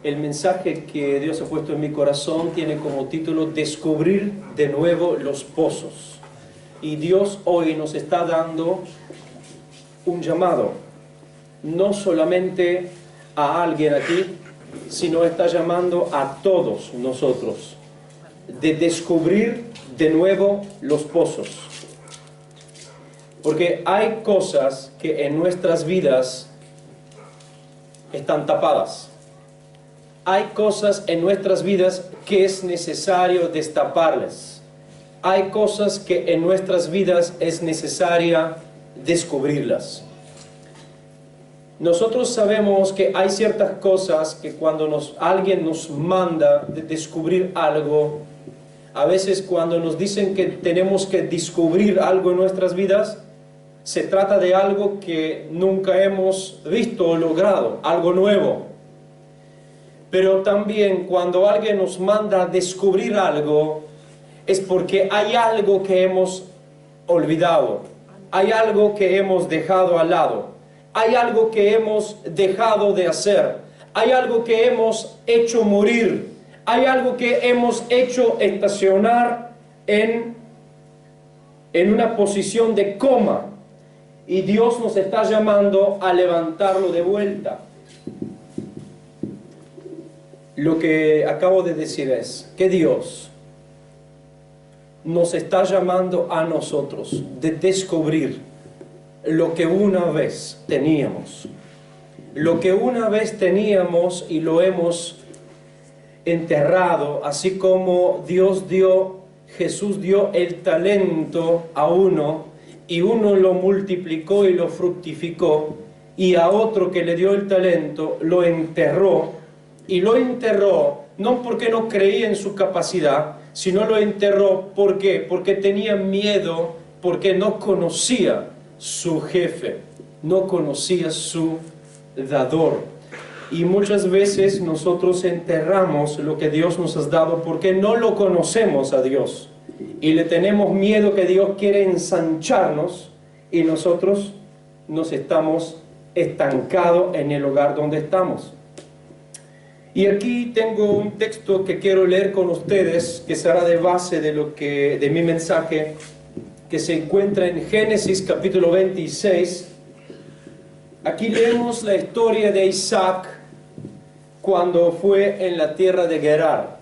El mensaje que Dios ha puesto en mi corazón tiene como título Descubrir de nuevo los pozos. Y Dios hoy nos está dando un llamado, no solamente a alguien aquí, sino está llamando a todos nosotros, de descubrir de nuevo los pozos. Porque hay cosas que en nuestras vidas están tapadas. Hay cosas en nuestras vidas que es necesario destaparlas. Hay cosas que en nuestras vidas es necesaria descubrirlas. Nosotros sabemos que hay ciertas cosas que cuando alguien nos manda de descubrir algo, a veces cuando nos dicen que tenemos que descubrir algo en nuestras vidas, se trata de algo que nunca hemos visto o logrado, algo nuevo. Pero también cuando alguien nos manda a descubrir algo, es porque hay algo que hemos olvidado, hay algo que hemos dejado al lado, hay algo que hemos dejado de hacer, hay algo que hemos hecho morir, hay algo que hemos hecho estacionar en una posición de coma, y Dios nos está llamando a levantarlo de vuelta. Lo que acabo de decir es que Dios nos está llamando a nosotros de descubrir lo que una vez teníamos. Lo que una vez teníamos y lo hemos enterrado, así como Jesús dio el talento a uno y uno lo multiplicó y lo fructificó, y a otro que le dio el talento lo enterró. Y lo enterró no porque no creía en su capacidad, sino lo enterró porque tenía miedo, porque no conocía su jefe, no conocía su dador. Y muchas veces nosotros enterramos lo que Dios nos ha dado porque no lo conocemos a Dios. Y le tenemos miedo que Dios quiere ensancharnos y nosotros nos estamos estancados en el lugar donde estamos. Y aquí tengo un texto que quiero leer con ustedes, que será de base de mi mensaje, que se encuentra en Génesis capítulo 26. Aquí leemos la historia de Isaac cuando fue en la tierra de Gerar.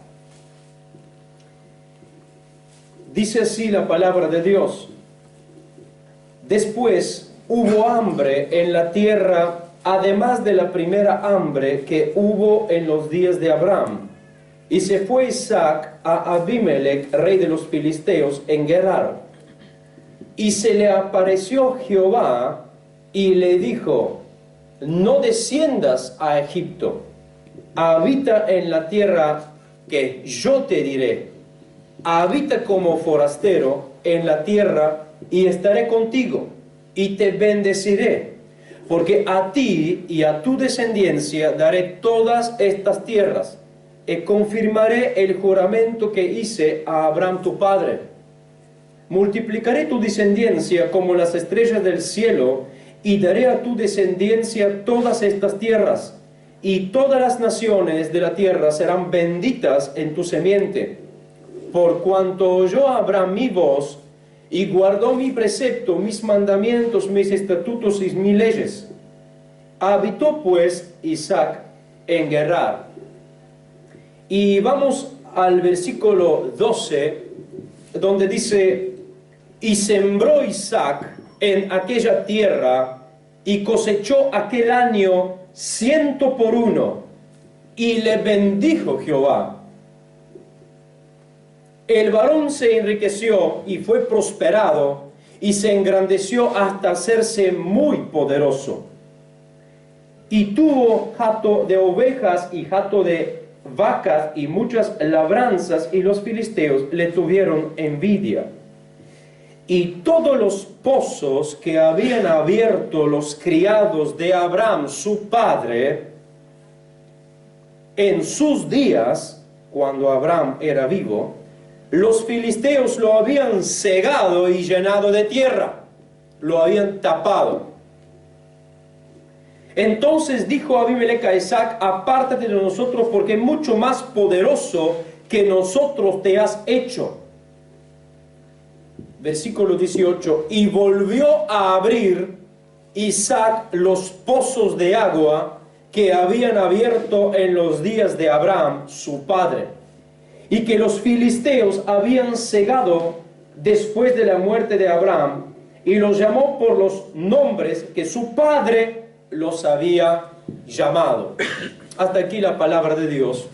Dice así la palabra de Dios: después hubo hambre en la tierra, además de la primera hambre que hubo en los días de Abraham. Y se fue Isaac a Abimelech, rey de los filisteos, en Gerar. Y se le apareció Jehová y le dijo: no desciendas a Egipto, habita en la tierra que yo te diré. Habita como forastero en la tierra y estaré contigo y te bendeciré, porque a ti y a tu descendencia daré todas estas tierras, y confirmaré el juramento que hice a Abraham tu padre. Multiplicaré tu descendencia como las estrellas del cielo, y daré a tu descendencia todas estas tierras, y todas las naciones de la tierra serán benditas en tu semiente. Por cuanto oyó Abraham mi voz, y guardó mi precepto, mis mandamientos, mis estatutos y mis leyes. Habitó pues Isaac en Gerar. Y vamos al versículo 12, donde dice: y sembró Isaac en aquella tierra, y cosechó aquel año 100 por 1, y le bendijo Jehová. El varón se enriqueció y fue prosperado, y se engrandeció hasta hacerse muy poderoso. Y tuvo hato de ovejas y hato de vacas y muchas labranzas, y los filisteos le tuvieron envidia. Y todos los pozos que habían abierto los criados de Abraham su padre en sus días, cuando Abraham era vivo, los filisteos lo habían cegado y llenado de tierra, lo habían tapado. Entonces dijo Abimelec a Isaac: apártate de nosotros, porque mucho más poderoso que nosotros te has hecho. Versículo 18: y volvió a abrir Isaac los pozos de agua que habían abierto en los días de Abraham, su padre, y que los filisteos habían cegado después de la muerte de Abraham, y los llamó por los nombres que su padre los había llamado. Hasta aquí la palabra de Dios.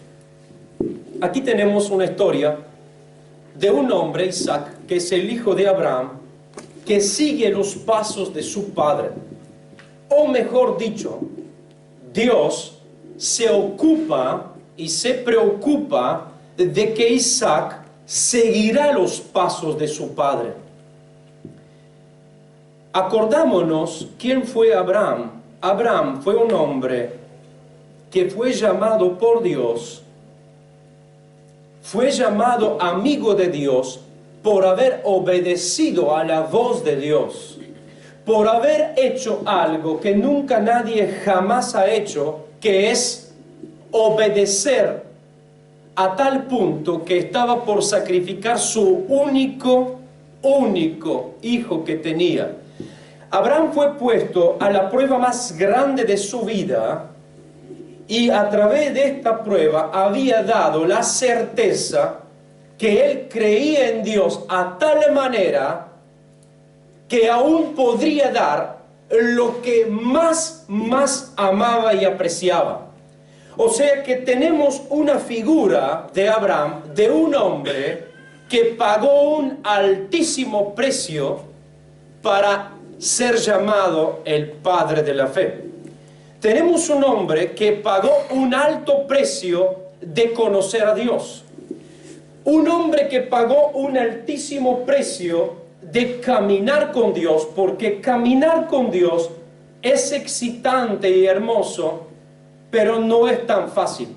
Aquí tenemos una historia de un hombre, Isaac, que es el hijo de Abraham, que sigue los pasos de su padre. O mejor dicho, Dios se ocupa y se preocupa de que Isaac seguirá los pasos de su padre. Acordámonos quién fue Abraham. Abraham fue un hombre que fue llamado por Dios, fue llamado amigo de Dios por haber obedecido a la voz de Dios, por haber hecho algo que nunca nadie jamás ha hecho, que es obedecer a tal punto que estaba por sacrificar su único hijo que tenía. Abraham fue puesto a la prueba más grande de su vida, y a través de esta prueba había dado la certeza que él creía en Dios a tal manera que aún podría dar lo que más amaba y apreciaba. O sea que tenemos una figura de Abraham, de un hombre que pagó un altísimo precio para ser llamado el padre de la fe. Tenemos un hombre que pagó un alto precio de conocer a Dios. Un hombre que pagó un altísimo precio de caminar con Dios, porque caminar con Dios es excitante y hermoso, pero no es tan fácil.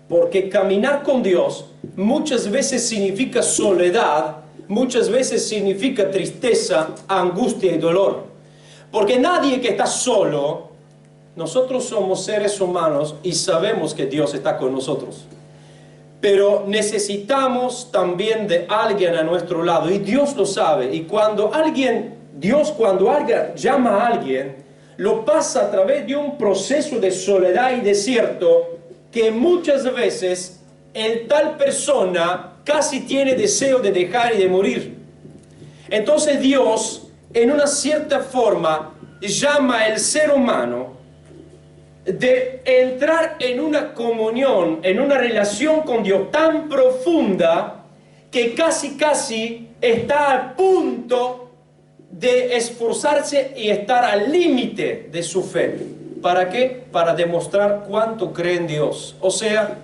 Porque caminar con Dios muchas veces significa soledad, muchas veces significa tristeza, angustia y dolor. Porque nadie que está solo, nosotros somos seres humanos y sabemos que Dios está con nosotros. Pero necesitamos también de alguien a nuestro lado, y Dios lo sabe. Y cuando alguien llama a alguien, lo pasa a través de un proceso de soledad y desierto que muchas veces el tal persona casi tiene deseo de dejar y de morir. Entonces Dios, en una cierta forma, llama al ser humano de entrar en una comunión, en una relación con Dios tan profunda que casi está a punto de esforzarse y estar al límite de su fe. ¿Para qué? Para demostrar cuánto cree en Dios. O sea,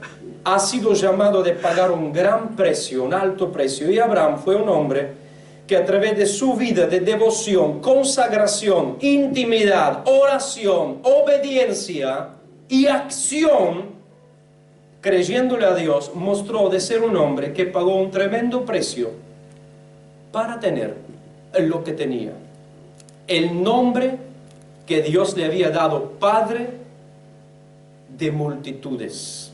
ha sido llamado de pagar un gran precio, un alto precio. Y Abraham fue un hombre que a través de su vida de devoción, consagración, intimidad, oración, obediencia y acción, creyéndole a Dios, mostró de ser un hombre que pagó un tremendo precio para tener lo que tenía. El nombre que Dios le había dado: Padre de multitudes.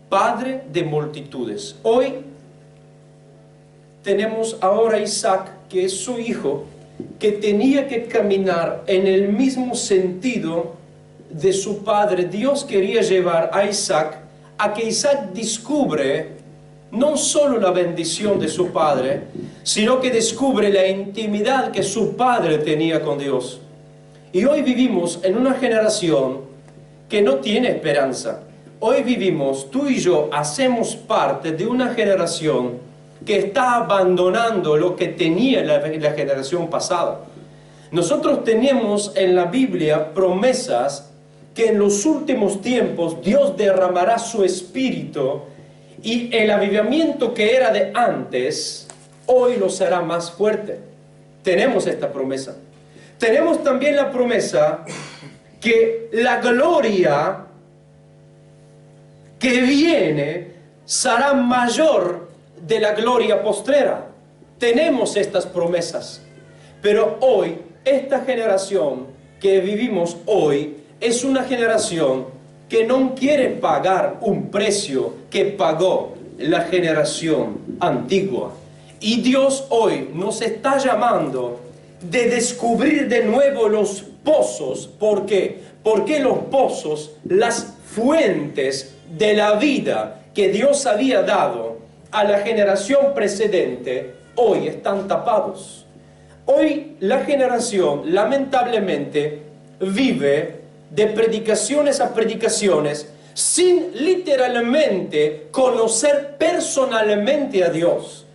Padre de multitudes. Hoy tenemos ahora a Isaac, que es su hijo, que tenía que caminar en el mismo sentido de su padre. Dios quería llevar a Isaac a que Isaac descubre no solo la bendición de su padre, sino que descubre la intimidad que su padre tenía con Dios. Y hoy vivimos en una generación que no tiene esperanza. Hoy vivimos, tú y yo hacemos parte de una generación que está abandonando lo que tenía la generación pasada. Nosotros tenemos en la Biblia promesas que en los últimos tiempos Dios derramará su espíritu, y el avivamiento que era de antes, hoy lo será más fuerte. Tenemos esta promesa. Tenemos también la promesa que la gloria que viene será mayor de la gloria postrera. Tenemos estas promesas, pero hoy esta generación que vivimos hoy es una generación que no quiere pagar un precio que pagó la generación antigua. Y Dios hoy nos está llamando de descubrir de nuevo los pozos. ¿Por qué? Porque los pozos, las fuentes de la vida que Dios había dado a la generación precedente, hoy están tapados. Hoy la generación, lamentablemente, vive de predicaciones a predicaciones sin literalmente conocer personalmente a Dios.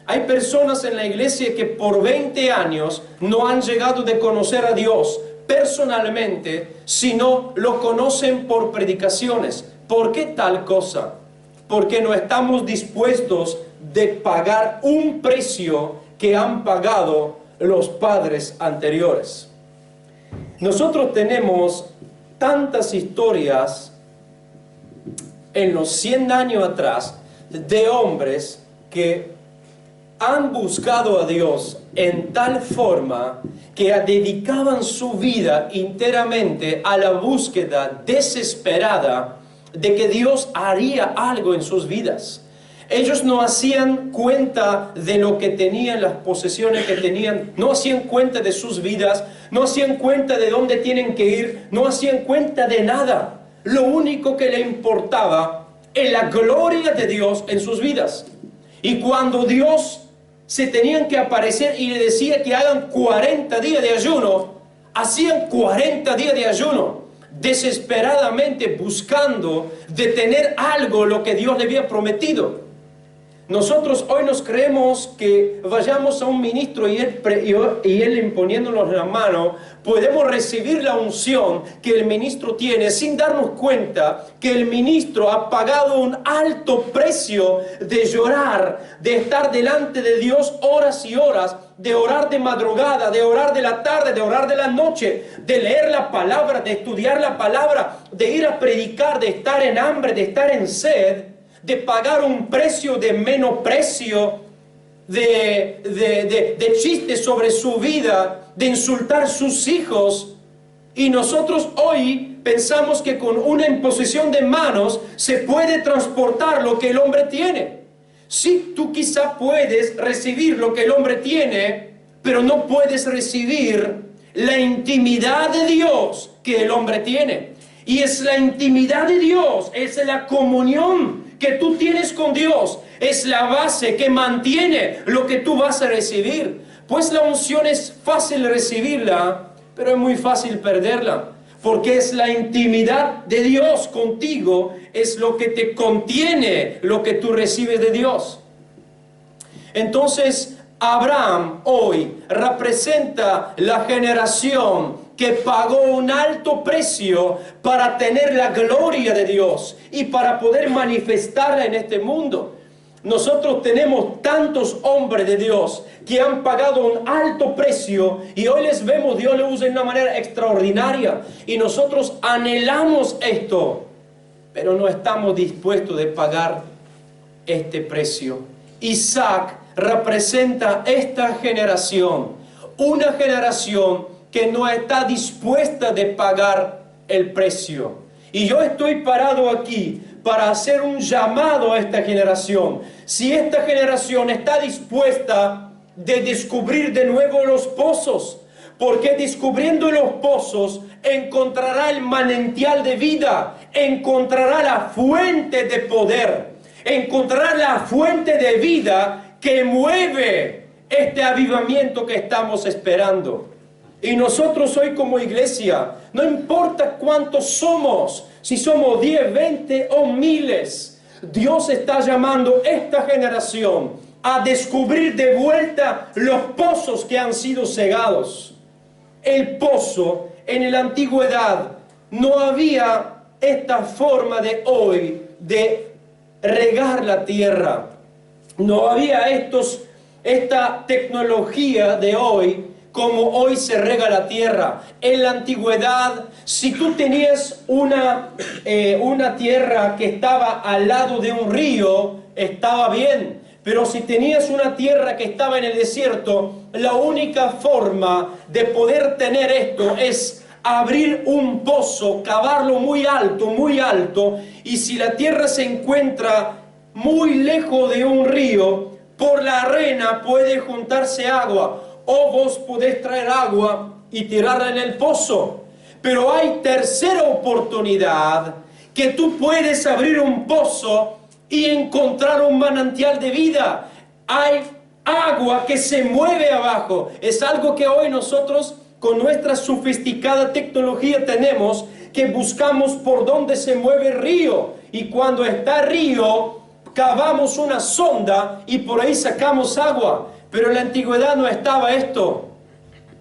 Hay personas en la iglesia que por 20 años no han llegado de conocer a Dios personalmente, sino lo conocen por predicaciones. ¿Por qué tal cosa? Porque no estamos dispuestos de pagar un precio que han pagado los padres anteriores. Nosotros tenemos tantas historias en los 100 años atrás de hombres que han buscado a Dios en tal forma que dedicaban su vida enteramente a la búsqueda desesperada de que Dios haría algo en sus vidas. Ellos no hacían cuenta de lo que tenían, las posesiones que tenían, no hacían cuenta de sus vidas, no hacían cuenta de dónde tienen que ir, no hacían cuenta de nada. Lo único que le importaba es la gloria de Dios en sus vidas. Y cuando Dios se tenían que aparecer y le decía que hagan 40 días de ayuno, hacían 40 días de ayuno, desesperadamente buscando de tener algo lo que Dios le había prometido. Nosotros hoy nos creemos que vayamos a un ministro y él imponiéndonos la mano, podemos recibir la unción que el ministro tiene sin darnos cuenta que el ministro ha pagado un alto precio de llorar, de estar delante de Dios horas y horas, de orar de madrugada, de orar de la tarde, de orar de la noche, de leer la palabra, de estudiar la palabra, de ir a predicar, de estar en hambre, de estar en sed, de pagar un precio de menosprecio, de chistes sobre su vida, de insultar a sus hijos. Y nosotros hoy pensamos que con una imposición de manos se puede transportar lo que el hombre tiene. Sí, tú quizá puedes recibir lo que el hombre tiene, pero no puedes recibir la intimidad de Dios que el hombre tiene. Y es la intimidad de Dios, es la comunión que tú tienes con Dios, es la base que mantiene lo que tú vas a recibir. Pues la unción es fácil recibirla, pero es muy fácil perderla, porque es la intimidad de Dios contigo, es lo que te contiene lo que tú recibes de Dios. Entonces, Abraham hoy representa la generación que pagó un alto precio para tener la gloria de Dios y para poder manifestarla en este mundo. Nosotros tenemos tantos hombres de Dios que han pagado un alto precio y hoy les vemos, Dios le usa de una manera extraordinaria y nosotros anhelamos esto, pero no estamos dispuestos de pagar este precio. Isaac representa esta generación, una generación que no está dispuesta de pagar el precio. Y yo estoy parado aquí para hacer un llamado a esta generación. Si esta generación está dispuesta de descubrir de nuevo los pozos, porque descubriendo los pozos encontrará el manantial de vida, encontrará la fuente de poder, encontrará la fuente de vida que mueve este avivamiento que estamos esperando. Y nosotros hoy como iglesia, no importa cuántos somos, si somos 10, 20 o miles, Dios está llamando a esta generación a descubrir de vuelta los pozos que han sido cegados. El pozo en la antigüedad no había esta forma de hoy de regar la tierra. No había esta tecnología de hoy como hoy se rega la tierra. En la antigüedad, si tú tenías una tierra que estaba al lado de un río, estaba bien. Pero si tenías una tierra que estaba en el desierto, la única forma de poder tener esto es abrir un pozo, cavarlo muy alto, y si la tierra se encuentra muy lejos de un río, por la arena puede juntarse agua, o vos podés traer agua y tirarla en el pozo. Pero hay tercera oportunidad, que tú puedes abrir un pozo y encontrar un manantial de vida. Hay agua que se mueve abajo. Es algo que hoy nosotros con nuestra sofisticada tecnología tenemos, que buscamos por dónde se mueve el río. Y cuando está el río, cavamos una sonda y por ahí sacamos agua. Pero en la antigüedad no estaba esto.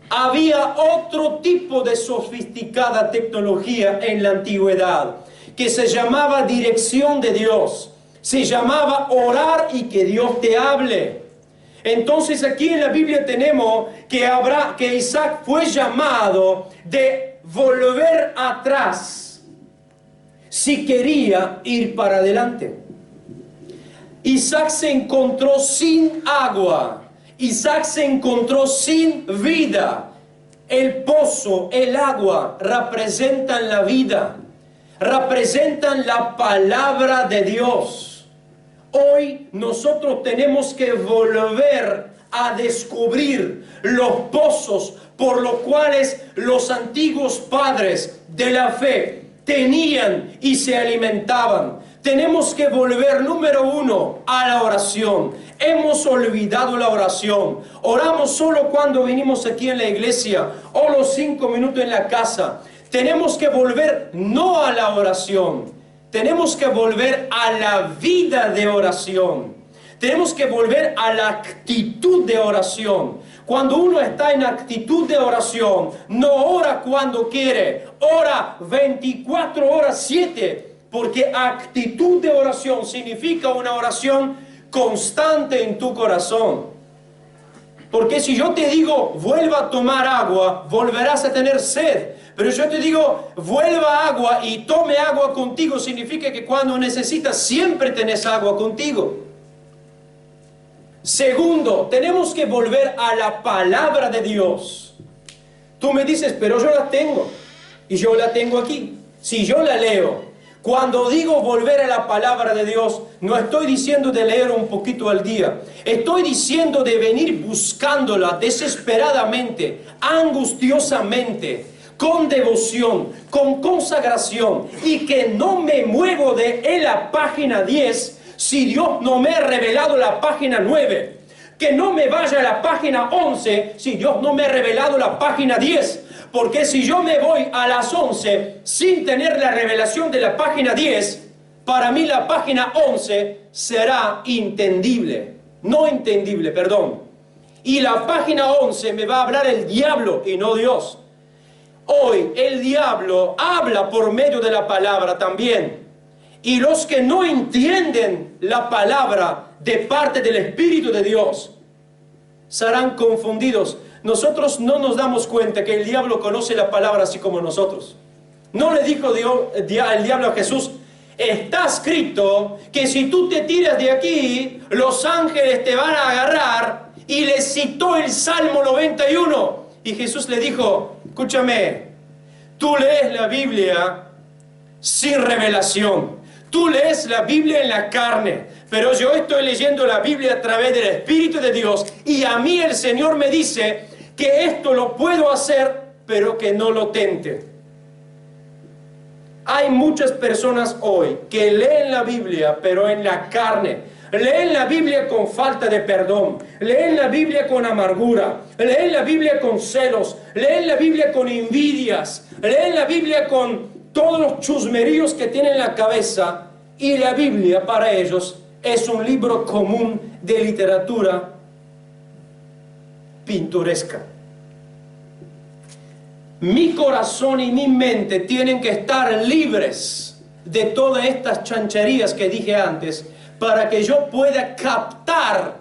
Había otro tipo de sofisticada tecnología en la antigüedad, que se llamaba dirección de Dios. Se llamaba orar y que Dios te hable. Entonces aquí en la Biblia tenemos que Isaac fue llamado de volver atrás si quería ir para adelante. Isaac se encontró sin agua. Isaac se encontró sin vida. El pozo, el agua, representan la vida, representan la palabra de Dios. Hoy nosotros tenemos que volver a descubrir los pozos por los cuales los antiguos padres de la fe tenían y se alimentaban. Tenemos que volver, número uno, a la oración. Hemos olvidado la oración. Oramos solo cuando venimos aquí en la iglesia o los 5 minutos en la casa. Tenemos que volver no a la oración. Tenemos que volver a la vida de oración. Tenemos que volver a la actitud de oración. Cuando uno está en actitud de oración, no ora cuando quiere, ora 24 horas 7. Porque actitud de oración significa una oración constante en tu corazón. Porque si yo te digo, vuelva a tomar agua, volverás a tener sed. Pero yo te digo, vuelva agua y tome agua contigo, significa que cuando necesitas siempre tenés agua contigo. Segundo, tenemos que volver a la palabra de Dios. Tú me dices, pero yo la tengo. Y yo la tengo aquí. Si yo la leo. Cuando digo volver a la palabra de Dios, no estoy diciendo de leer un poquito al día. Estoy diciendo de venir buscándola desesperadamente, angustiosamente, con devoción, con consagración, y que no me muevo de la página 10 si Dios no me ha revelado la página 9. Que no me vaya a la página 11 si Dios no me ha revelado la página 10. Porque si yo me voy a las 11 sin tener la revelación de la página 10, para mí la página 11 será entendible. No entendible, perdón. Y la página 11 me va a hablar el diablo y no Dios. Hoy el diablo habla por medio de la palabra también. Y los que no entienden la palabra de parte del Espíritu de Dios serán confundidos. Nosotros no nos damos cuenta que el diablo conoce la palabra así como nosotros. No le dijo el diablo a Jesús, está escrito que si tú te tiras de aquí, los ángeles te van a agarrar. Y le citó el Salmo 91. Y Jesús le dijo, escúchame, tú lees la Biblia sin revelación. Tú lees la Biblia en la carne, pero yo estoy leyendo la Biblia a través del Espíritu de Dios, y a mí el Señor me dice que esto lo puedo hacer, pero que no lo tente. Hay muchas personas hoy que leen la Biblia, pero en la carne. Leen la Biblia con falta de perdón, leen la Biblia con amargura, leen la Biblia con celos, leen la Biblia con envidias, leen la Biblia con todos los chusmeríos que tienen en la cabeza, y la Biblia para ellos es un libro común de literatura pintoresca. Mi corazón y mi mente tienen que estar libres de todas estas chancherías que dije antes, para que yo pueda captar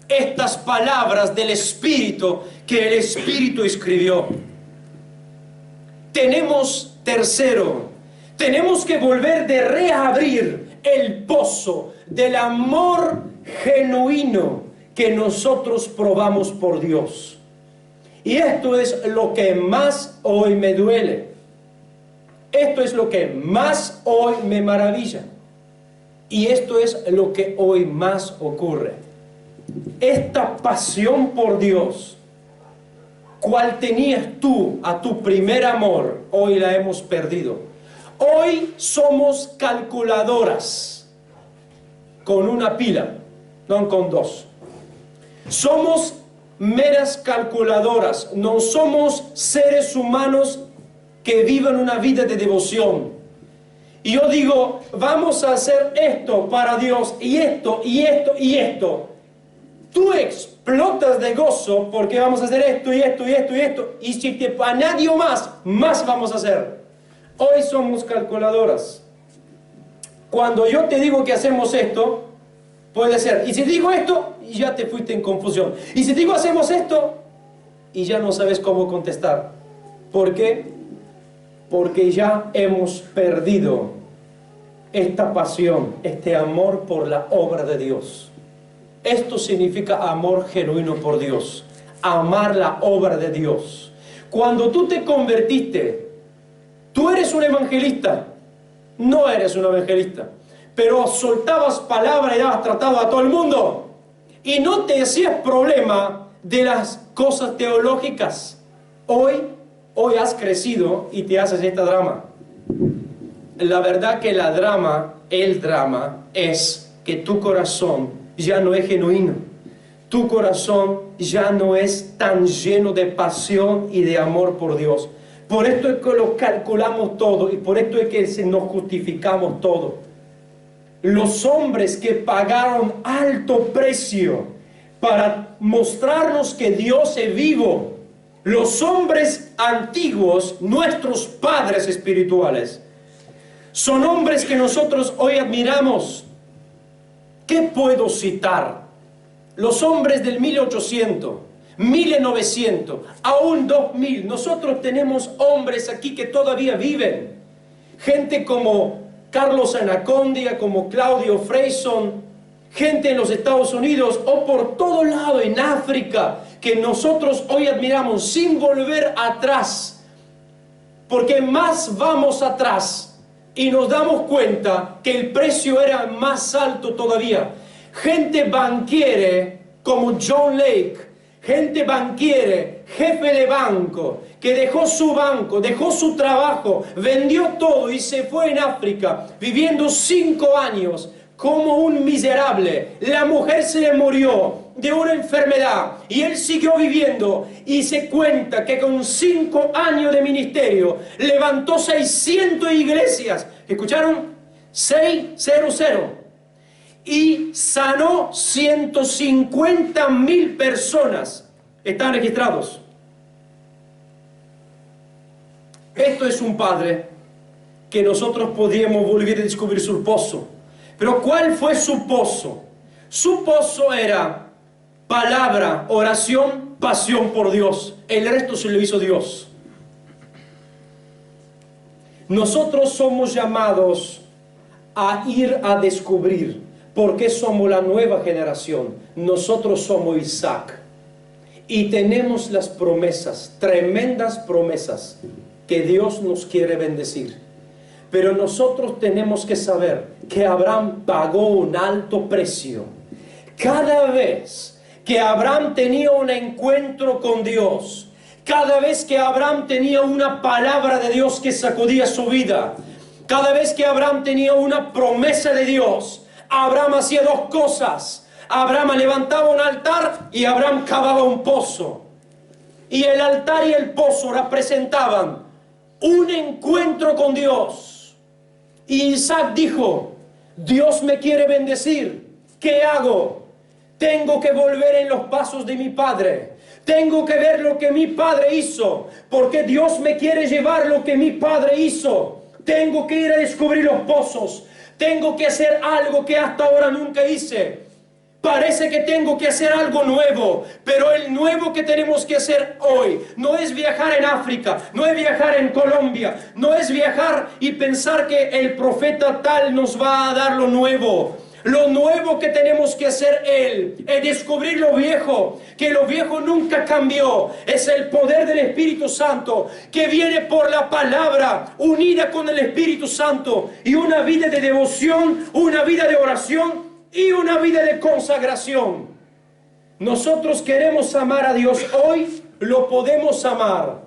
estas palabras del Espíritu que el Espíritu escribió. Tercero, tenemos que volver de reabrir el pozo del amor genuino que nosotros probamos por Dios. Y esto es lo que más hoy me duele. Esto es lo que más hoy me maravilla. Y esto es lo que hoy más ocurre. Esta pasión por Dios, cual tenías tú a tu primer amor, hoy la hemos perdido. Hoy somos calculadoras con una pila, no con dos. Somos meras calculadoras, no somos seres humanos que vivan una vida de devoción. Y yo digo, vamos a hacer esto para Dios, y esto, y esto, y esto. Tú explotas de gozo porque vamos a hacer esto, y esto, y esto, y esto. Y si te añadió más vamos a hacer. Hoy somos calculadoras. Cuando yo te digo que hacemos esto, puede ser. Y si digo esto, ya te fuiste en confusión. Y si digo hacemos esto, y ya no sabes cómo contestar. ¿Por qué? Porque ya hemos perdido esta pasión, este amor por la obra de Dios. Esto significa amor genuino por Dios, amar la obra de Dios. Cuando tú te convertiste, tú eres un evangelista, no eres un evangelista, pero soltabas palabra y dabas tratado a todo el mundo y no te hacías problema de las cosas teológicas. Hoy has crecido y te haces esta drama. La verdad que el drama es que tu corazón ya no es genuino. Tu corazón ya no es tan lleno de pasión y de amor por Dios. Por esto es que lo calculamos todo y por esto es que nos justificamos todo. Los hombres que pagaron alto precio para mostrarnos que Dios es vivo, los hombres antiguos, nuestros padres espirituales, son hombres que nosotros hoy admiramos. ¿Qué puedo citar? Los hombres del 1800, 1900, aún 2000. Nosotros tenemos hombres aquí que todavía viven. Gente como Carlos Anacondia, como Claudio Freyson, gente en los Estados Unidos o por todo lado en África, que nosotros hoy admiramos sin volver atrás. Porque más vamos atrás y nos damos cuenta que el precio era más alto todavía. Gente banquiere como John Lake, gente banquiere, jefe de banco, que dejó su banco, dejó su trabajo, vendió todo y se fue en África, viviendo 5 años como un miserable. La mujer se le murió de una enfermedad y él siguió viviendo y se cuenta que con 5 años de ministerio levantó 600 iglesias. ¿Escucharon? 600. Y sanó 150.000 personas. Están registrados. Esto es un padre que nosotros podíamos volver a descubrir su pozo. Pero ¿cuál fue su pozo? Su pozo era palabra, oración, pasión por Dios. El resto se lo hizo Dios. Nosotros somos llamados a ir a descubrir, porque somos la nueva generación. Nosotros somos Isaac y tenemos las promesas, tremendas promesas que Dios nos quiere bendecir. Pero nosotros tenemos que saber que Abraham pagó un alto precio. Cada vez que Abraham tenía un encuentro con Dios, cada vez que Abraham tenía una palabra de Dios que sacudía su vida, cada vez que Abraham tenía una promesa de Dios, Abraham hacía 2 cosas. Abraham levantaba un altar y Abraham cavaba un pozo. Y el altar y el pozo representaban un encuentro con Dios. Y Isaac dijo, Dios me quiere bendecir. ¿Qué hago? Tengo que volver en los pasos de mi padre. Tengo que ver lo que mi padre hizo, porque Dios me quiere llevar lo que mi padre hizo. Tengo que ir a descubrir los pozos. Tengo que hacer algo que hasta ahora nunca hice. Parece que tengo que hacer algo nuevo, pero el nuevo que tenemos que hacer hoy no es viajar en África, no es viajar en Colombia, no es viajar y pensar que el profeta tal nos va a dar lo nuevo. Lo nuevo que tenemos que hacer es descubrir lo viejo, que lo viejo nunca cambió. Es el poder del Espíritu Santo que viene por la palabra, unida con el Espíritu Santo, y una vida de devoción, una vida de oración y una vida de consagración. Nosotros queremos amar a Dios hoy, lo podemos amar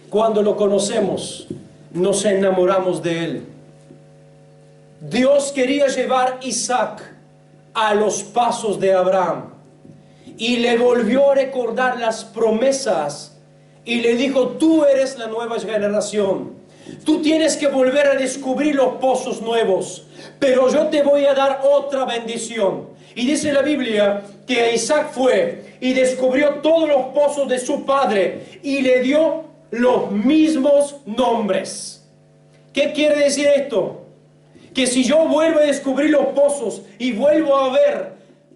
cuando lo conocemos, nos enamoramos de Él. Dios quería llevar a Isaac a los pasos de Abraham y le volvió a recordar las promesas y le dijo: tú eres la nueva generación, tú tienes que volver a descubrir los pozos nuevos, pero yo te voy a dar otra bendición. Y dice la Biblia que Isaac fue y descubrió todos los pozos de su padre y le dio los mismos nombres. ¿Qué quiere decir esto? Que si yo vuelvo a descubrir los pozos y vuelvo a ver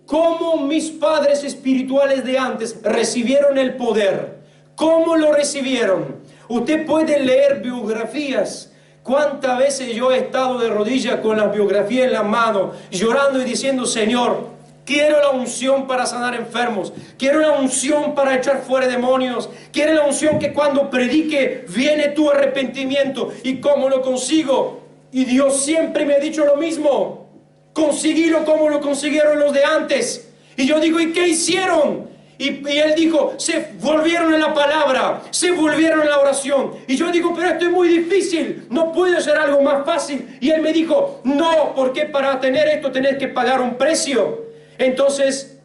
cómo mis padres espirituales de antes recibieron el poder, cómo lo recibieron. Usted puede leer biografías. ¿Cuántas veces yo he estado de rodillas con la biografía en la mano, llorando y diciendo: Señor, quiero la unción para sanar enfermos, quiero la unción para echar fuera demonios, quiero la unción que cuando predique viene tu arrepentimiento? ¿Y cómo lo consigo? Y Dios siempre me ha dicho lo mismo: conseguílo como lo consiguieron los de antes. Y yo digo: ¿y qué hicieron? Y Él dijo: se volvieron a la palabra, se volvieron a la oración. Y yo digo: pero esto es muy difícil, no puede ser algo más fácil. Y Él me dijo: no, porque para tener esto tenés que pagar un precio. Entonces,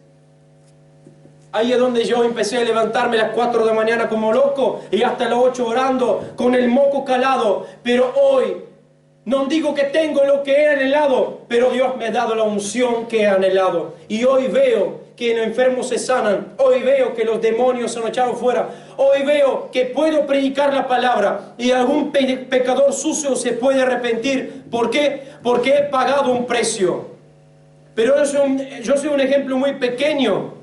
ahí es donde yo empecé a levantarme a las 4 de la mañana como loco y hasta las 8 orando con el moco calado. Pero hoy no digo que tengo lo que he anhelado, pero Dios me ha dado la unción que he anhelado. Y hoy veo que los enfermos se sanan. Hoy veo que los demonios son echados fuera. Hoy veo que puedo predicar la palabra y algún pecador sucio se puede arrepentir. ¿Por qué? Porque he pagado un precio. Pero yo soy un ejemplo muy pequeño.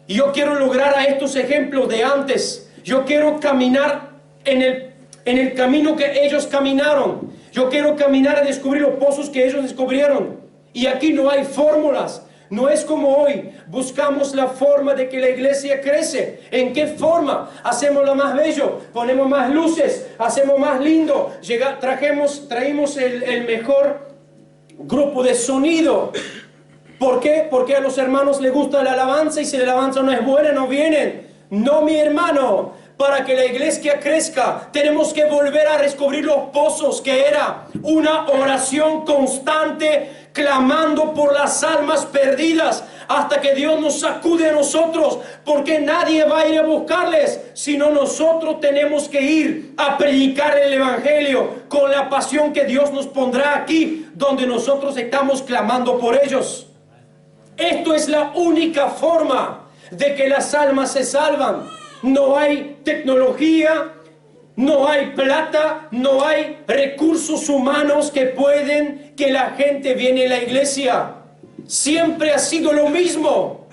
Y yo quiero lograr a estos ejemplos de antes. Yo quiero caminar en el camino que ellos caminaron. Yo quiero caminar a descubrir los pozos que ellos descubrieron. Y aquí no hay fórmulas. No es como hoy. Buscamos la forma de que la iglesia crece. ¿En qué forma? Hacemos lo más bello. Ponemos más luces. Hacemos más lindo. Traímos el mejor grupo de sonido. ¿Por qué? Porque a los hermanos les gusta la alabanza y si la alabanza no es buena, no vienen. No, mi hermano. Para que la iglesia crezca, tenemos que volver a descubrir los pozos, que era una oración constante, clamando por las almas perdidas, hasta que Dios nos sacude a nosotros, porque nadie va a ir a buscarles, sino nosotros tenemos que ir a predicar el evangelio con la pasión que Dios nos pondrá aquí, donde nosotros estamos clamando por ellos. Esto es la única forma de que las almas se salvan. No hay tecnología, no hay plata, no hay recursos humanos que la gente viene a la iglesia. Siempre ha sido lo mismo.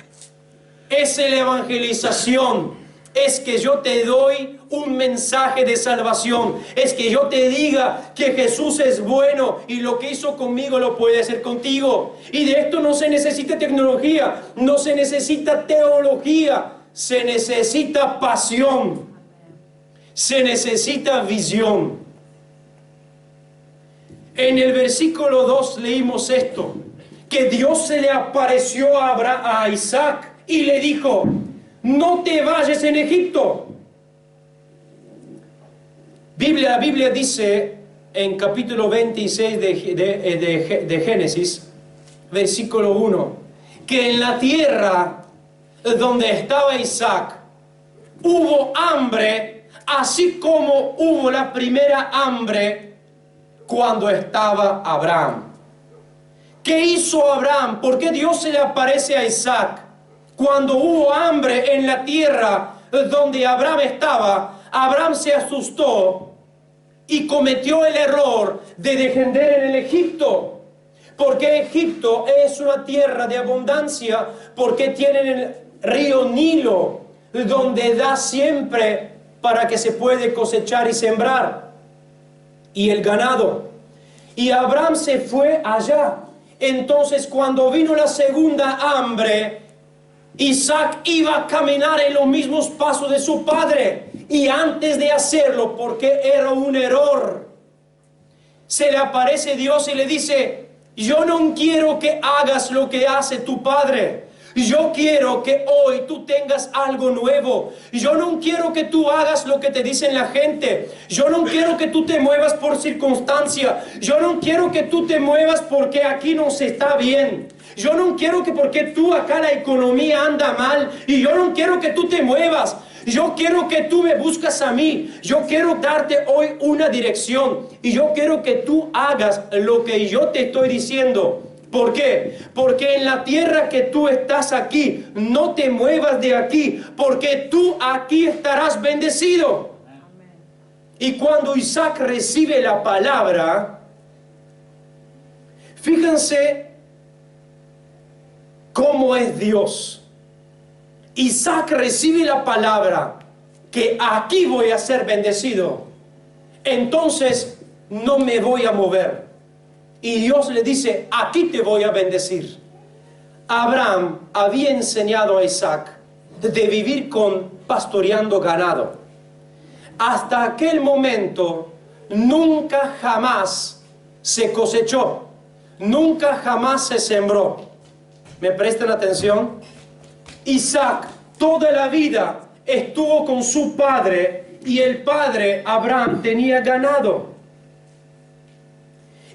Es la evangelización. Es que yo te doy un mensaje de salvación. Es que yo te diga que Jesús es bueno y lo que hizo conmigo lo puede hacer contigo. Y de esto no se necesita tecnología, no se necesita teología. Se necesita pasión, se necesita visión. En el versículo 2 leímos esto, que Dios se le apareció a Isaac y le dijo: no te vayas en Egipto. La Biblia dice en capítulo 26 de Génesis, versículo 1, que en la tierra donde estaba Isaac hubo hambre, así como hubo la primera hambre cuando estaba Abraham. ¿Qué hizo Abraham? ¿Por qué Dios se le aparece a Isaac? Cuando hubo hambre en la tierra donde Abraham estaba, Abraham se asustó y cometió el error de descender en el Egipto. Porque Egipto es una tierra de abundancia, porque tienen el río Nilo, donde da siempre para que se puede cosechar y sembrar, y el ganado. Y Abraham se fue allá, Entonces cuando vino la segunda hambre, Isaac iba a caminar en los mismos pasos de su padre. Y antes de hacerlo, porque era un error, se le aparece Dios y le dice: yo no quiero que hagas lo que hace tu padre. Yo quiero que hoy tú tengas algo nuevo. Yo no quiero que tú hagas lo que te dicen la gente. Yo no quiero que tú te muevas por circunstancia. Yo no quiero que tú te muevas porque aquí no se está bien. Yo no quiero que porque tú acá la economía anda mal. Y yo no quiero que tú te muevas. Yo quiero que tú me buscas a mí. Yo quiero darte hoy una dirección. Y yo quiero que tú hagas lo que yo te estoy diciendo. ¿Por qué? Porque en la tierra que tú estás aquí, no te muevas de aquí, porque tú aquí estarás bendecido. Y cuando Isaac recibe la palabra, fíjense cómo es Dios. Isaac recibe la palabra, que aquí voy a ser bendecido. Entonces no me voy a mover. Y Dios le dice: aquí te voy a bendecir. Abraham había enseñado a Isaac de vivir pastoreando ganado. Hasta aquel momento nunca jamás se cosechó, nunca jamás se sembró. ¿Me prestan atención? Isaac toda la vida estuvo con su padre, y el padre Abraham tenía ganado.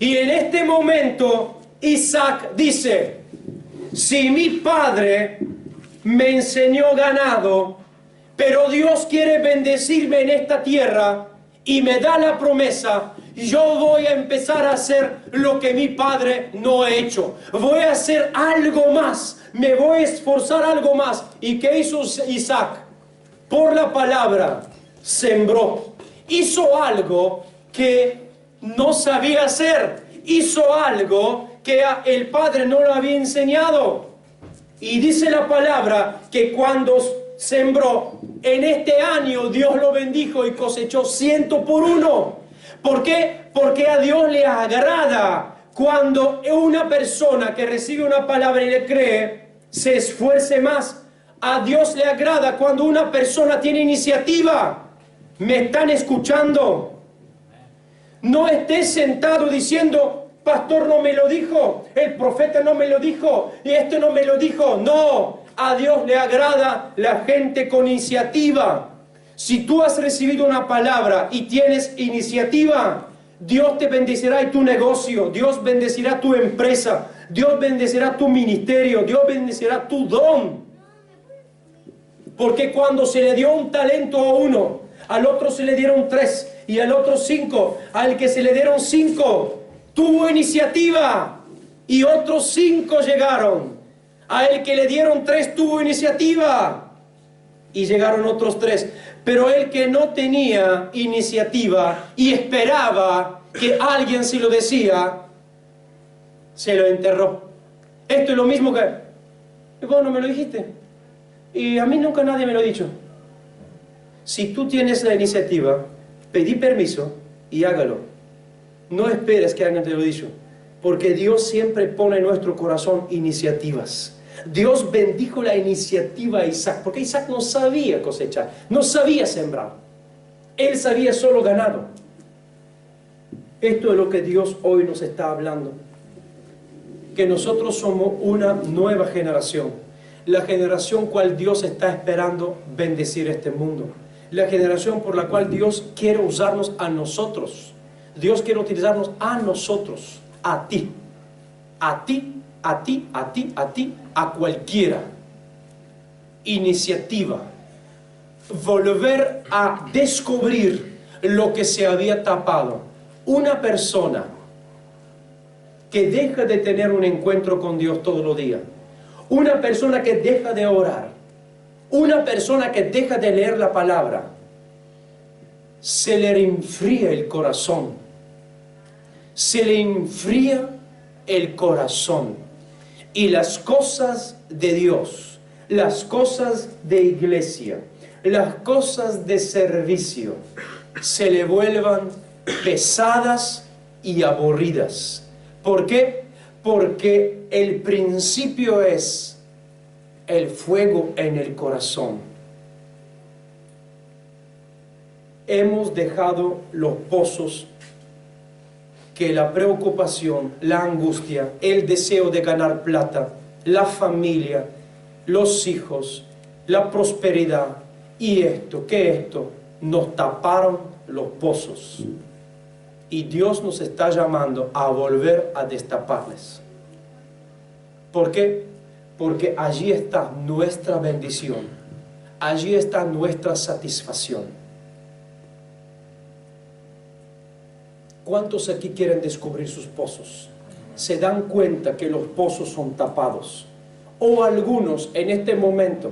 Y en este momento Isaac dice: si mi padre me enseñó ganado, pero Dios quiere bendecirme en esta tierra y me da la promesa, yo voy a empezar a hacer lo que mi padre no ha hecho. Voy a hacer algo más, me voy a esforzar algo más. ¿Y qué hizo Isaac? Por la palabra sembró. Hizo algo que no sabía hacer. Hizo algo que el padre no lo había enseñado. Y dice la palabra que cuando sembró, en este año Dios lo bendijo y cosechó 100 por 1. ¿Por qué? Porque a Dios le agrada cuando una persona que recibe una palabra y le cree, se esfuerce más. A Dios le agrada cuando una persona tiene iniciativa. ¿Me están escuchando? No estés sentado diciendo: pastor no me lo dijo, el profeta no me lo dijo, y esto no me lo dijo. No, a Dios le agrada la gente con iniciativa. Si tú has recibido una palabra y tienes iniciativa, Dios te bendecirá en tu negocio, Dios bendecirá tu empresa, Dios bendecirá tu ministerio, Dios bendecirá tu don. Porque cuando se le dio un talento a uno, al otro se le dieron 3 y al otro 5, al que se le dieron 5 tuvo iniciativa y otros 5 llegaron. A el que le dieron 3 tuvo iniciativa y llegaron otros 3. Pero el que no tenía iniciativa y esperaba que alguien se lo decía, se lo enterró. Esto es lo mismo que: vos no me lo dijiste y a mí nunca nadie me lo ha dicho. Si tú tienes la iniciativa, pedí permiso y hágalo. No esperes que alguien te lo dicho, porque Dios siempre pone en nuestro corazón iniciativas. Dios bendijo la iniciativa a Isaac, porque Isaac no sabía cosechar, no sabía sembrar. Él sabía solo ganado. Esto es lo que Dios hoy nos está hablando. Que nosotros somos una nueva generación. La generación cual Dios está esperando bendecir este mundo. La generación por la cual Dios quiere usarnos a nosotros. Dios quiere utilizarnos a nosotros, a ti, a ti, a ti, a ti, a ti, a cualquiera. Iniciativa. Volver a descubrir lo que se había tapado. Una persona que deja de tener un encuentro con Dios todos los días. Una persona que deja de orar. Una persona que deja de leer la palabra. Se le enfría el corazón. Se le enfría el corazón. Y las cosas de Dios, las cosas de iglesia, las cosas de servicio, se le vuelvan pesadas y aburridas. ¿Por qué? Porque el principio es el fuego en el corazón. Hemos dejado los pozos que la preocupación, la angustia, el deseo de ganar plata, la familia, los hijos, la prosperidad y esto nos taparon los pozos. Y Dios nos está llamando a volver a destaparles. ¿Por qué? Porque allí está nuestra bendición, allí está nuestra satisfacción. ¿Cuántos aquí quieren descubrir sus pozos? Se dan cuenta que los pozos son tapados. O algunos en este momento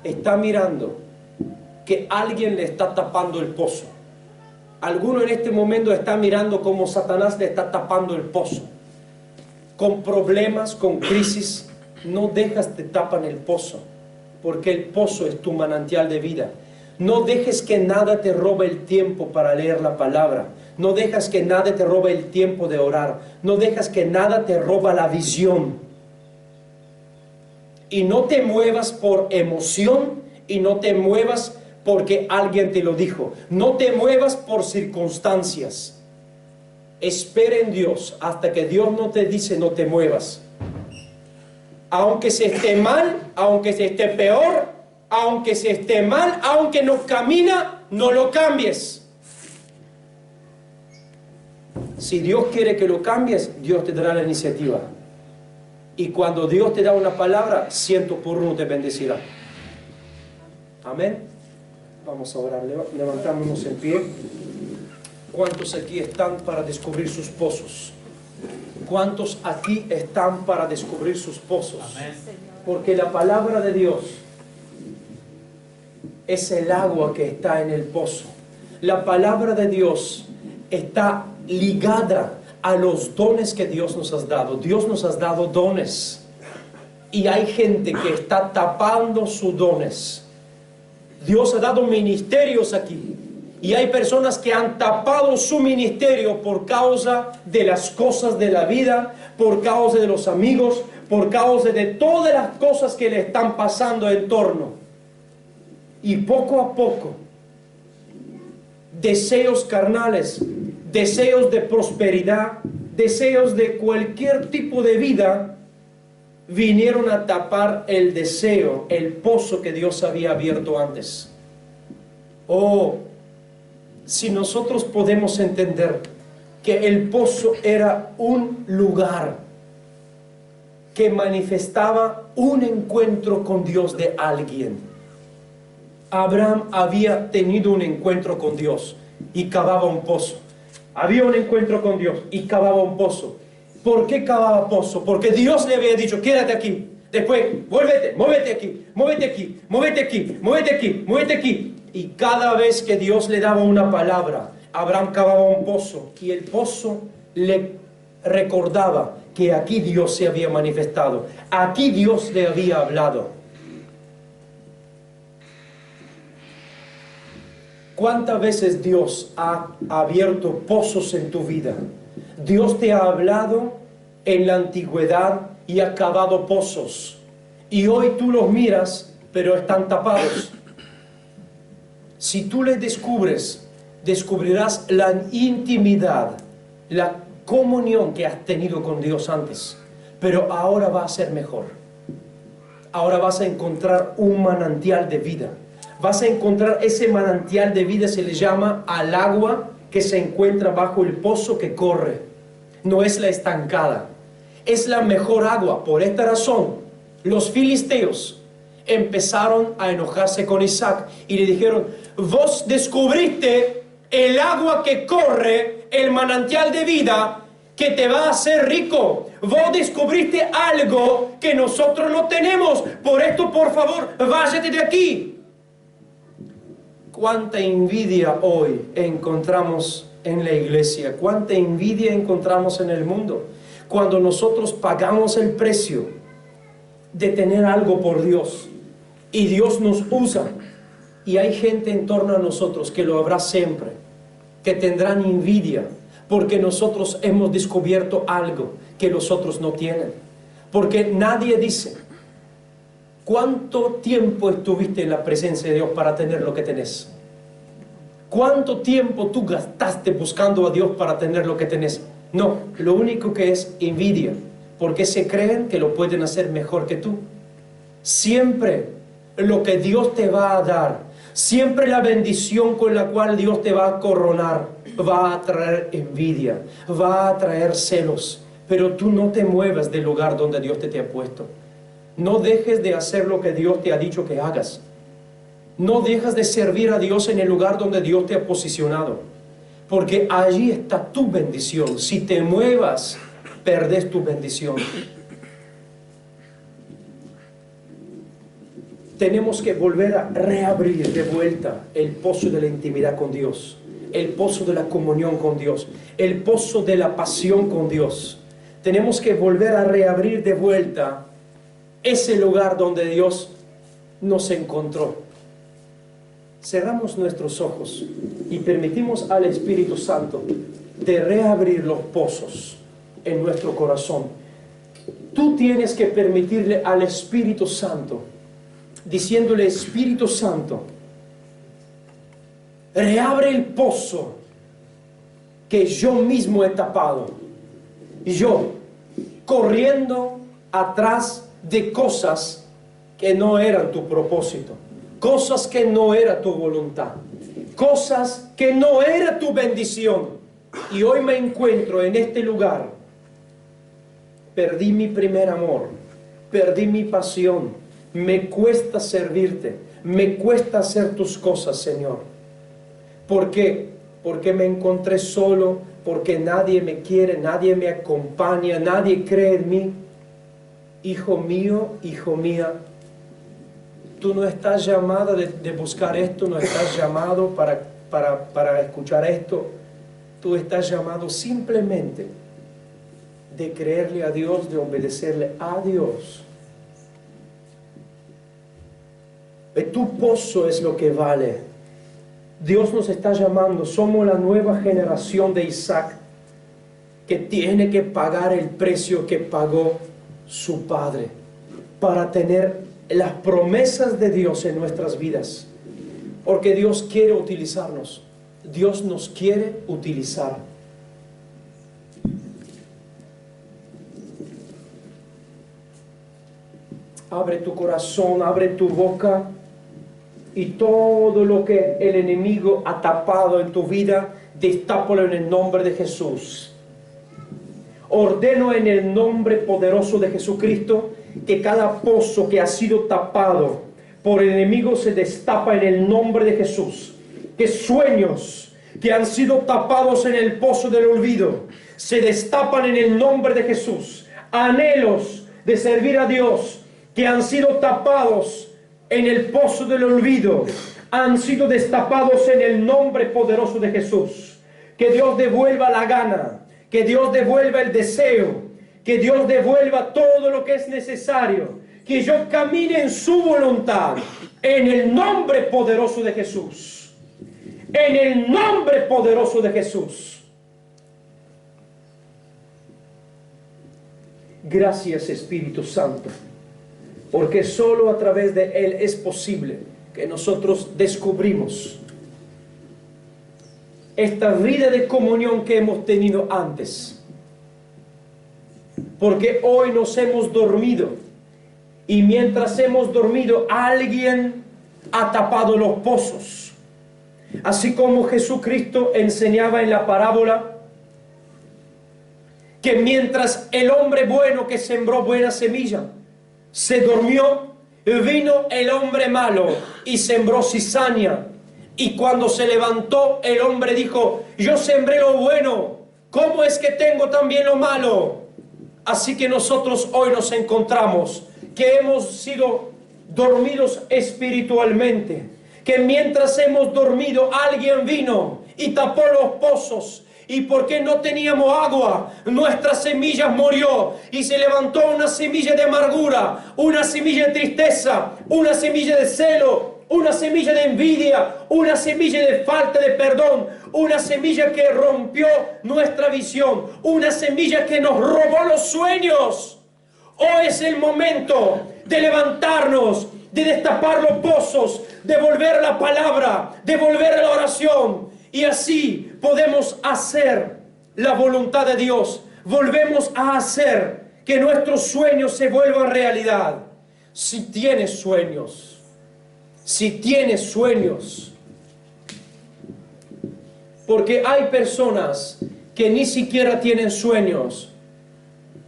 están mirando que alguien le está tapando el pozo. Alguno en este momento está mirando cómo Satanás le está tapando el pozo. Con problemas, con crisis, no dejas que te tapan el pozo, porque el pozo es tu manantial de vida. No dejes que nada te robe el tiempo para leer la palabra. No dejas que nada te robe el tiempo de orar. No dejas que nada te roba la visión. Y no te muevas por emoción y no te muevas porque alguien te lo dijo. No te muevas por circunstancias. Espera en Dios hasta que Dios no te dice no te muevas. Aunque se esté mal, aunque se esté peor, aunque se esté mal, aunque no camina, no lo cambies. Si Dios quiere que lo cambies, Dios te dará la iniciativa. Y cuando Dios te da una palabra, 100% te bendecirá. Amén. Vamos a orar, levantémonos en pie. ¿Cuántos aquí están para descubrir sus pozos? ¿Cuántos aquí están para descubrir sus pozos? Amén. Porque la palabra de Dios es el agua que está en el pozo. La palabra de Dios está ligada a los dones que Dios nos ha dado. Dios nos ha dado dones. Y hay gente que está tapando sus dones. Dios ha dado ministerios aquí. Y hay personas que han tapado su ministerio por causa de las cosas de la vida, por causa de los amigos, por causa de todas las cosas que le están pasando en torno. Y poco a poco, deseos carnales, deseos de prosperidad, deseos de cualquier tipo de vida, vinieron a tapar el deseo, el pozo que Dios había abierto antes. Oh, si nosotros podemos entender que el pozo era un lugar que manifestaba un encuentro con Dios de alguien. Abraham había tenido un encuentro con Dios y cavaba un pozo. Había un encuentro con Dios y cavaba un pozo. ¿Por qué cavaba pozo? Porque Dios le había dicho, quédate aquí. Después, vuélvete, muévete aquí, muévete aquí, muévete aquí, muévete aquí, muévete aquí. Y cada vez que Dios le daba una palabra, Abraham cavaba un pozo. Y el pozo le recordaba que aquí Dios se había manifestado. Aquí Dios le había hablado. ¿Cuántas veces Dios ha abierto pozos en tu vida? Dios te ha hablado en la antigüedad y ha cavado pozos. Y hoy tú los miras, pero están tapados. Si tú les descubres, descubrirás la intimidad, la comunión que has tenido con Dios antes. Pero ahora va a ser mejor. Ahora vas a encontrar un manantial de vida. Vas a encontrar ese manantial de vida, se le llama al agua que se encuentra bajo el pozo que corre. No es la estancada, es la mejor agua. Por esta razón, los filisteos empezaron a enojarse con Isaac y le dijeron, vos descubriste el agua que corre, el manantial de vida que te va a hacer rico. Vos descubriste algo que nosotros no tenemos. Por esto, por favor, váyate de aquí. Cuánta envidia hoy encontramos en la iglesia, cuánta envidia encontramos en el mundo, cuando nosotros pagamos el precio de tener algo por Dios y Dios nos usa, y hay gente en torno a nosotros que lo habrá siempre, que tendrán envidia Porque nosotros hemos descubierto algo que los otros no tienen. Porque nadie dice, ¿cuánto tiempo estuviste en la presencia de Dios para tener lo que tenés? ¿Cuánto tiempo tú gastaste buscando a Dios para tener lo que tenés? No, lo único que es envidia, porque se creen que lo pueden hacer mejor que tú. Siempre lo que Dios te va a dar, siempre la bendición con la cual Dios te va a coronar, va a traer envidia, va a traer celos. Pero tú no te muevas del lugar donde Dios te ha puesto. No dejes de hacer lo que Dios te ha dicho que hagas. No dejas de servir a Dios en el lugar donde Dios te ha posicionado, porque allí está tu bendición. Si te muevas, perdes tu bendición. Tenemos que volver a reabrir de vuelta el pozo de la intimidad con Dios, el pozo de la comunión con Dios, el pozo de la pasión con Dios. Tenemos que volver a reabrir de vuelta ese lugar donde Dios nos encontró. Cerramos nuestros ojos y permitimos al Espíritu Santo de reabrir los pozos en nuestro corazón. Tú tienes que permitirle al Espíritu Santo, diciéndole: Espíritu Santo, reabre el pozo que yo mismo he tapado. Y yo, corriendo atrás de cosas que no eran tu propósito, cosas que no era tu voluntad, cosas que no era tu bendición. Y hoy me encuentro en este lugar. Perdí mi primer amor, perdí mi pasión, me cuesta servirte, me cuesta hacer tus cosas, Señor. ¿Por qué? Porque me encontré solo, porque nadie me quiere, nadie me acompaña, nadie cree en mí. Hijo mío, hijo mía, tú no estás llamado de buscar esto, no estás llamado para escuchar esto. Tú estás llamado simplemente de creerle a Dios, de obedecerle a Dios. Tu pozo es lo que vale. Dios nos está llamando, somos la nueva generación de Isaac que tiene que pagar el precio que pagó su padre para tener las promesas de Dios en nuestras vidas. Porque Dios quiere utilizarnos, Dios nos quiere utilizar. Abre tu corazón, abre tu boca, y todo lo que el enemigo ha tapado en tu vida, destápalo en el nombre de Jesús. Ordeno en el nombre poderoso de Jesucristo que cada pozo que ha sido tapado por el enemigo se destapa en el nombre de Jesús. Que sueños que han sido tapados en el pozo del olvido se destapan en el nombre de Jesús. Anhelos de servir a Dios que han sido tapados en el pozo del olvido han sido destapados en el nombre poderoso de Jesús. Que Dios devuelva la gana, que Dios devuelva el deseo, que Dios devuelva todo lo que es necesario, que yo camine en su voluntad, en el nombre poderoso de Jesús, en el nombre poderoso de Jesús. Gracias, Espíritu Santo, porque solo a través de Él es posible que nosotros descubrimos esta vida de comunión que hemos tenido antes. Porque hoy nos hemos dormido, y mientras hemos dormido alguien ha tapado los pozos. Así como Jesucristo enseñaba en la parábola que mientras el hombre bueno que sembró buena semilla se durmió, vino el hombre malo y sembró cizaña. Y cuando se levantó, el hombre dijo: yo sembré lo bueno, ¿cómo es que tengo también lo malo? Así que nosotros hoy nos encontramos que hemos sido dormidos espiritualmente, que mientras hemos dormido alguien vino y tapó los pozos. Y porque no teníamos agua, nuestra semilla murió y se levantó una semilla de amargura, una semilla de tristeza, una semilla de celo, una semilla de envidia, una semilla de falta de perdón, una semilla que rompió nuestra visión, una semilla que nos robó los sueños. Hoy es el momento de levantarnos, de destapar los pozos, de volver a la palabra, de volver a la oración, y así podemos hacer la voluntad de Dios. Volvemos a hacer que nuestros sueños se vuelvan realidad. Si tienes sueños, porque hay personas que ni siquiera tienen sueños,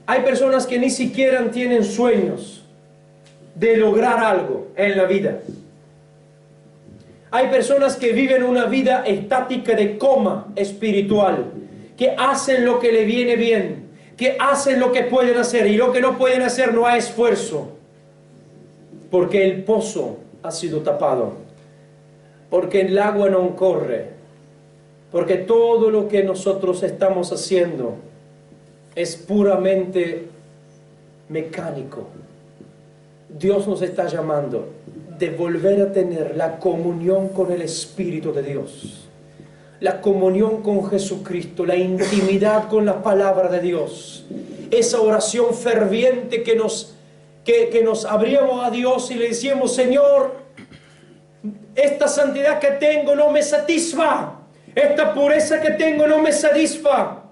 hay personas que ni siquiera tienen sueños de lograr algo en la vida. Hay personas que viven una vida estática de coma espiritual, que hacen lo que le viene bien, que hacen lo que pueden hacer, y lo que no pueden hacer no hay esfuerzo, porque el pozo ha sido tapado, porque el agua no corre, porque todo lo que nosotros estamos haciendo es puramente mecánico. Dios nos está llamando de volver a tener la comunión con el Espíritu de Dios, la comunión con Jesucristo, la intimidad con la palabra de Dios, esa oración ferviente que nos abríamos a Dios y le decíamos: Señor, esta santidad que tengo no me satisfa, esta pureza que tengo no me satisfa,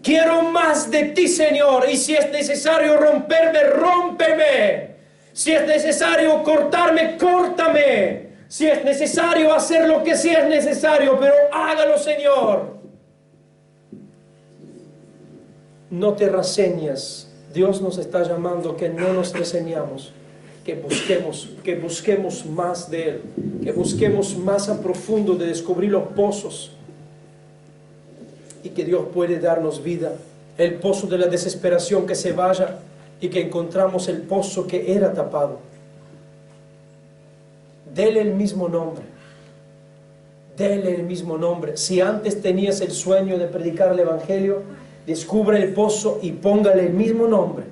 quiero más de ti, Señor, y si es necesario romperme, rómpeme, si es necesario cortarme, córtame, si es necesario hacer lo que sea necesario, pero hágalo, Señor. No te reseñas. Dios nos está llamando que no nos reseñamos, que busquemos más de Él, que busquemos más a profundo de descubrir los pozos, y que Dios puede darnos vida. El pozo de la desesperación que se vaya y que encontramos el pozo que era tapado. Dele el mismo nombre. Dele el mismo nombre. Si antes tenías el sueño de predicar el Evangelio, descubre el pozo y póngale el mismo nombre.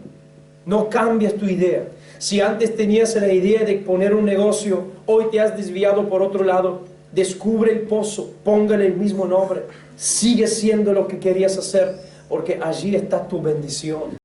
No cambies tu idea. Si antes tenías la idea de poner un negocio, hoy te has desviado por otro lado, descubre el pozo, póngale el mismo nombre. Sigue siendo lo que querías hacer, porque allí está tu bendición.